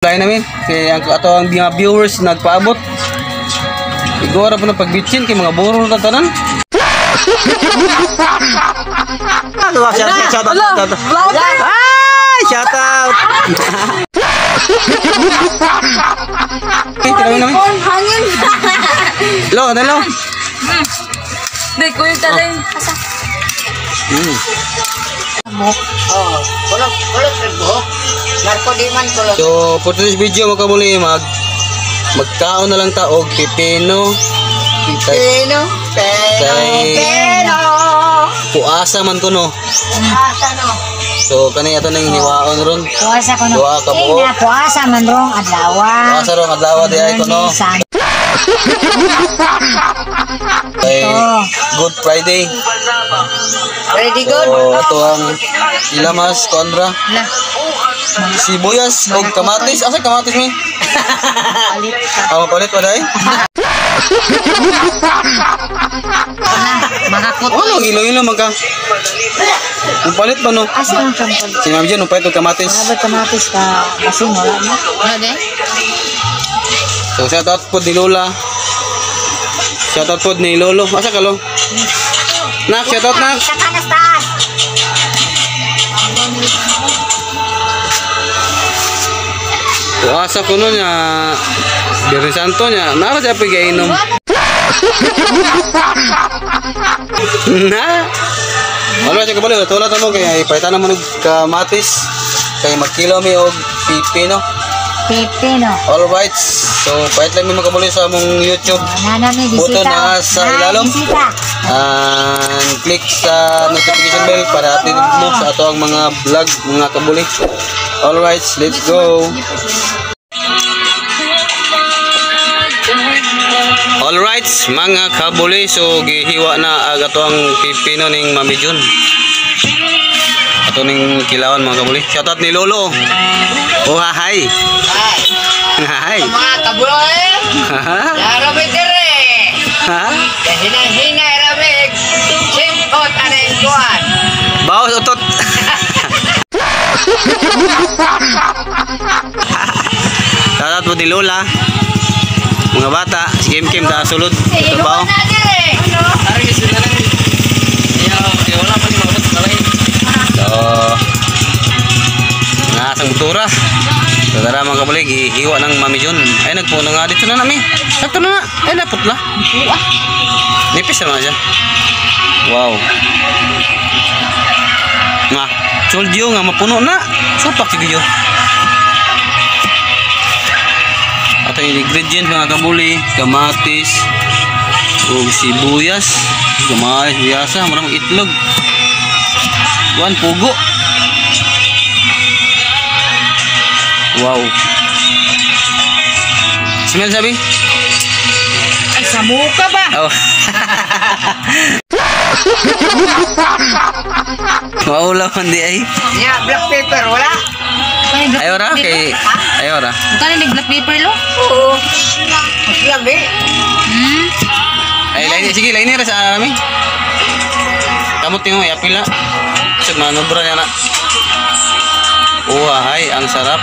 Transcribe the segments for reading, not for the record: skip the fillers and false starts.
Lain namin kay ang mga viewers nagpaabot. Igora po na pagbitsin kay mga buro na tanan. Shout out. Ay, shout out. Hangin. Lo, dalo. Dek ko yung talay. Asa? Oh, kulot buhok. Narko di man kulot. So, for today's video mga kabuli, magkaon na lang ta og pipino. Pero. Puasa man ko no. Asa no. So, kani ato nang hiwaon ron. Puasa ko no. Duha ka buhok. Na puasa man rong adlaw. Puasa ron adlaw di ay ko no. Kay Good Friday. Ready good? So, ato ang ilamas kontra. Sibuyas o kamatis. Asa kamatis mi? Palit pa dai? Makakot. Ano ilo-ilo man ka? Ang palit ba no? Asa ang kampal? Si Ma'am Jen, palit og kamatis. Abot kamatis ka basin wala na. Ano de? So shout out po ni Lola. Shout out po ni Lolo. Asa ka lo? Nak, shout out nak. Katanas taas. Puasa ko nun niya. Biyernes Santo niya. Nara siya pag-iinom. Na? Wala siya kabalik. Tulad mo kaya ipalitan naman ng kamatis. Kaya magkilo mi og pipino. Pipino. Alright. So, pahit lang mo makabalik sa mong YouTube. Nana mi Buto bisita. na sa ilalom. Bisita. And click sa notification bell para update mo sa ato ang mga vlog, mga kabuli. Alright, let's go. Alright, mga kabuli, so gihiwa na ato ang pipino ning Mami Jun. Ato ning kilawan mga kabuli. Shoutout ni Lolo. Oh, hi. Hi. Mga kabuloy. Yarabig dire. Ha? Hina yarabig. Simpot aneng kuan. Bawas utot. Shoutout po ni Lola. Mga bata, si Kim ta sulod. Trabaho. Na dire. So, nasa motora. So, tara mga kabulig, ihiwa ng Mami Jun. Ay, nagpuno nga dito na namin. Sakto na nga. Ay, naputla. Nipis naman siya. Wow. Nga, soldiyo nga, mapuno na. Sapak sigyo. At yung ingredients mga kabuli, kamatis, o sibuyas, gamay, biyasa, maraming itlog. Buwan, pugo. Wow. Smell sabi? Ay sa muka ba? Oh. Wow lang di ay. Ya, black pepper wala. Ayaw ra kay ayaw ra. Bukan ni black paper lo? Oo. Labi. Ay lain sige lain ra sa amin. Kamot mo ya pila. Sud manobra niya na. Oh, ay ang sarap.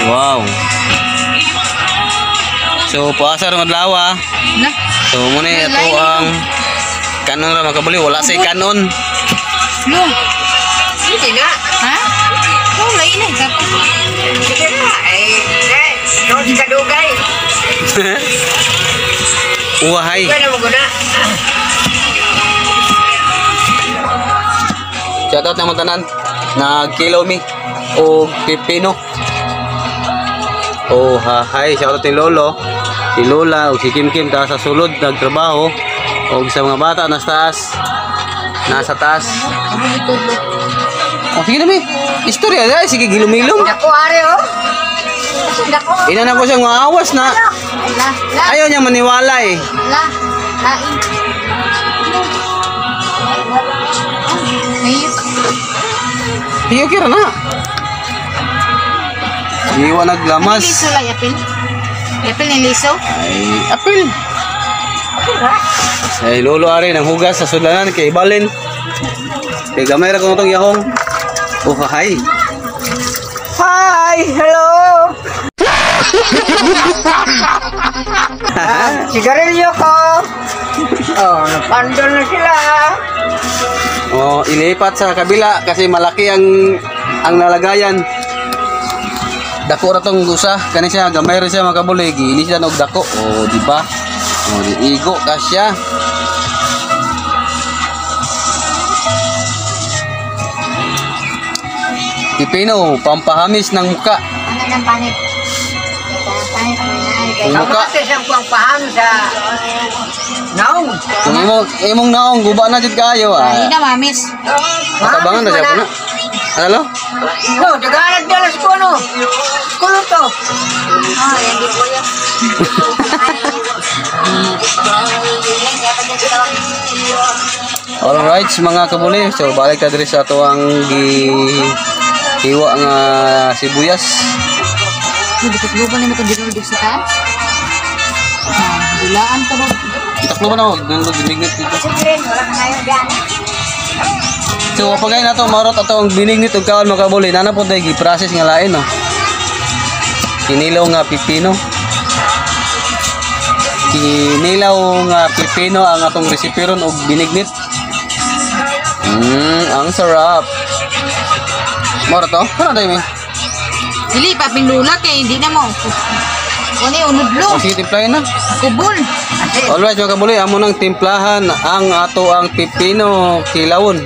Wow. So puasa rong adlaw. Na. So muna ito ang kanon ra makabuli wala say kanon. Lo. Hindi na. Ha? Oh, lain na ito. Sige na. Doon ka dugay. Uwahay. Kaya mo guna. Shoutout naman tanan. Nagkilaw mi o pipino. Oh, hi. Shoutout ni Lolo, si Lola, o si Kim ta sa sulod nagtrabaho. O sa mga bata nasa taas. Oh, sige na mi. Istorya dai sige gilumilom. Dako are oh. Dako. Ina na ko siyang maawas na. Ayaw niya maniwala eh. Hiyo kira na. Iwa naglamas. Liso lang yapil. Yapil ni liso. Ay, apil. Ay, Lolo ari nang hugas sa sulanan kay Balin. Kay gamay ra ko itong yahong. Oh, hi. Hi. Hi, hello. Sigarilyo ko. Oh, napandol na sila. Oh, ilipat sa kabila kasi malaki ang nalagayan. Dako ra tong gusa, kani siya gamay ra siya makabuli, giili siya og dako. Oh, di ba? Oh, iigo ka siya. Pipino, pampahamis ng muka. Ano ng panit? Panit mo na. Ang muka. Kamatis ang pangpaham sa naong. Kung imong naong guba na jud kayo Ay ah. na, mamis. Matabangan na siya po na. Ano? No, daganag dalas ko no. Kulo to. Oh, yan di po yan. Alright, mga kabuli. So balik ta diri sa ato ang hiwa nga sibuyas. Dikit lupa na ito dito sa taas. Dulaan ka ba? Itaklo ba na ako? Ganun binignit dito. Siyempre, wala ka ngayon dyan. So pagay na to marot ato ang binignit ug kaon mga kabuli. Nana po tay gi-process nga lain no. Kinilaw nga pipino. Kinilaw nga pipino ang atong recipe ron og binignit. Ang sarap. Moro to? Ano tayo, Ming? Dili, papindula kay hindi na mo. Kuni, unudlo. O, sige, timplahin na. Kubol. Alright, mga kabuli, amo nang timplahan ang ato ang pipino kilawon.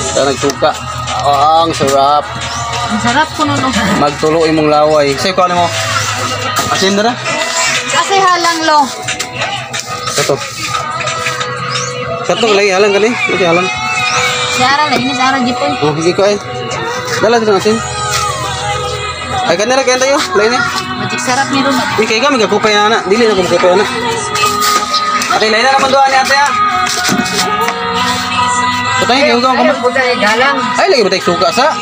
Ito nagtuka. Ang sarap. Ang sarap ko nun. Magtulo imong laway. Sa'yo, kuha mo. Asin na na. Kasi halang lo. Ito. Ito, lagi halang ka ni. Lagi halang. Si Ara na, ini si Ara Jipoy. Oh, sige ko ay. Dala dito ng asin. Ay, kanira kaya tayo. Lain eh. Matik sarap ni Ron. Uy, kaya kami kakupay na na. Dili na kumukupay na. Ate, lain na naman doon ni ate ha. Patay, kayo ka. Ano po tayo galang? Ay, lagi ba tayo suka sa?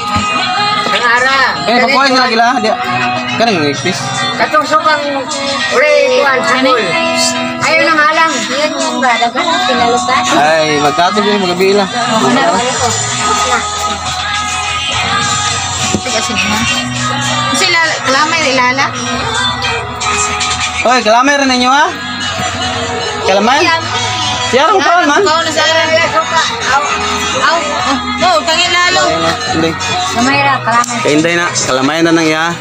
Ang ara. Ay, papuhay sila gila. Di. Kanang ngipis. Katong sukang uli kuan sa mall. Ayaw nang halang. Yan yung brada ka na, pinalutan. Ay, magkatog yun, magabila. Kasi na. Kasi kalamay na ilala. Hoy, kalamay rin ninyo ha? Kalamay? Siyarang kawan man. Ikaw na sa Ara. Aw, no, kang ilalo. Hindi. Kamayra, kalamay. Kainday na. Kalamay na nang ya.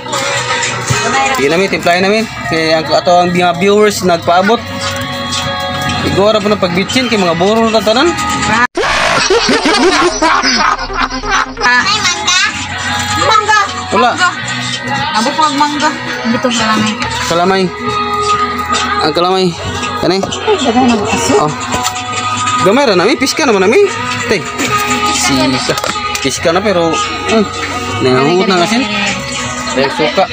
Sige namin, timplahin namin. Kaya ato ang mga viewers nagpaabot. Igora po na pagbitsin kay mga buro na tanan. Ay, mangga. Mangga. Wala. Abo po ang mangga. Dito kalamay. Kalamay. Ang kalamay. Kani? Oh. Gamay ra nami, piska naman nami. Tay. Sika. Piska na pero nanguhut na asin. Dahil suka.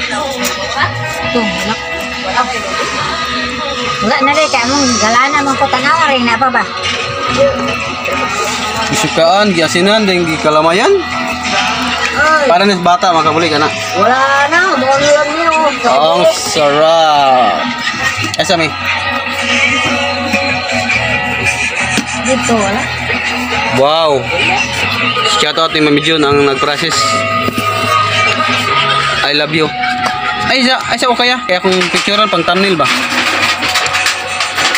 Ito, wala. Wala na rin, kaya mong galana mong patanawa rin na pa ba? Isukaan, giasinan, dahil gikalamayan. Para nis bata, makabuli ka na. Wala na. Mga lang niyo. Ang sarap. Esa mi. Dito, wala. Wow. Shout out ni Mami Jun ang nag-process. I love you. Ay sa o kaya? Kaya kung picturean pang thumbnail ba?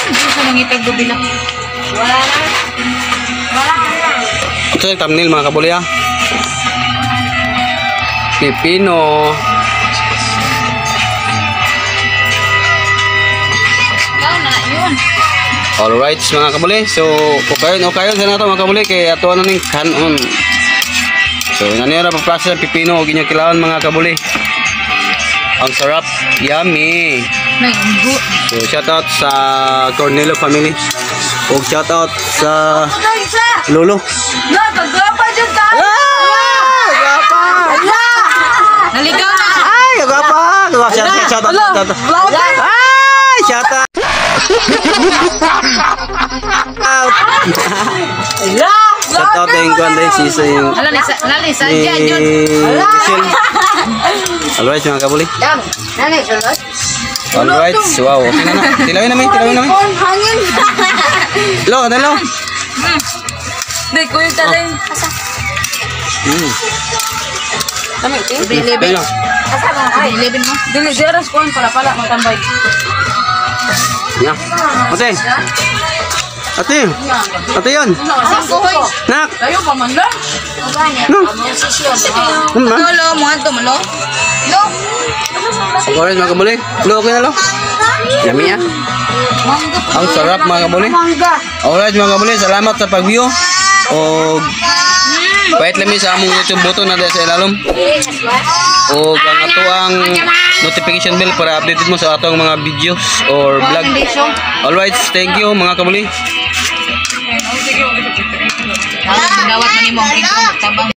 Gusto nang itag gabi lang. Wala na. Wala na. Ito yung thumbnail mga kabuli ha. Pipino. Ikaw na, yun. Alright mga kabuli. So, ukayon sa nato mga kabuli. Kaya ato ano ning kanon. So, nangyari na pa-process ang pipino. Huwag niyo kilawan mga kabuli. Ang sarap. Yummy. May umbo. So, shout out sa Cornelio family. O shout out sa Lolo. Na, kagapa dyan tayo. Gapa! Naligaw na. Ay, gapa! Shout out. Ay, shout out. Shout out na yung ganda yung sisa yung Nalisa, ni dyan yun. Michelle. Alright mga kabuli. Dam, nanay, sulot. Alright, wow. Okay na na. Tilawin namin. Hangin. Dalo. Hindi ko yung talay. Mm. Kami, eh. Sobrang 11. Kaya. Sobrang 11 mo. Dili, di oras ko pala magtambay. Yeah. Ate. Ate. Ate yan. Asan ko, hoy? Nak. Kayo pa man lang. No. Sisyon. Ma. Lolo, mo anto mo, lo? Lo? Alright mga kabuli. Lo, okay na lo. Yummy ah. Mangga po. Ang sarap mga kabuli. Alright mga kabuli. Salamat sa pag-view. O pahit lami sa among YouTube button na dahil sa ilalom. O kung ato ang notification bell para updated mo sa atong mga videos or vlog. Alright, thank you mga kabuli. Gawat man mo ang tabang.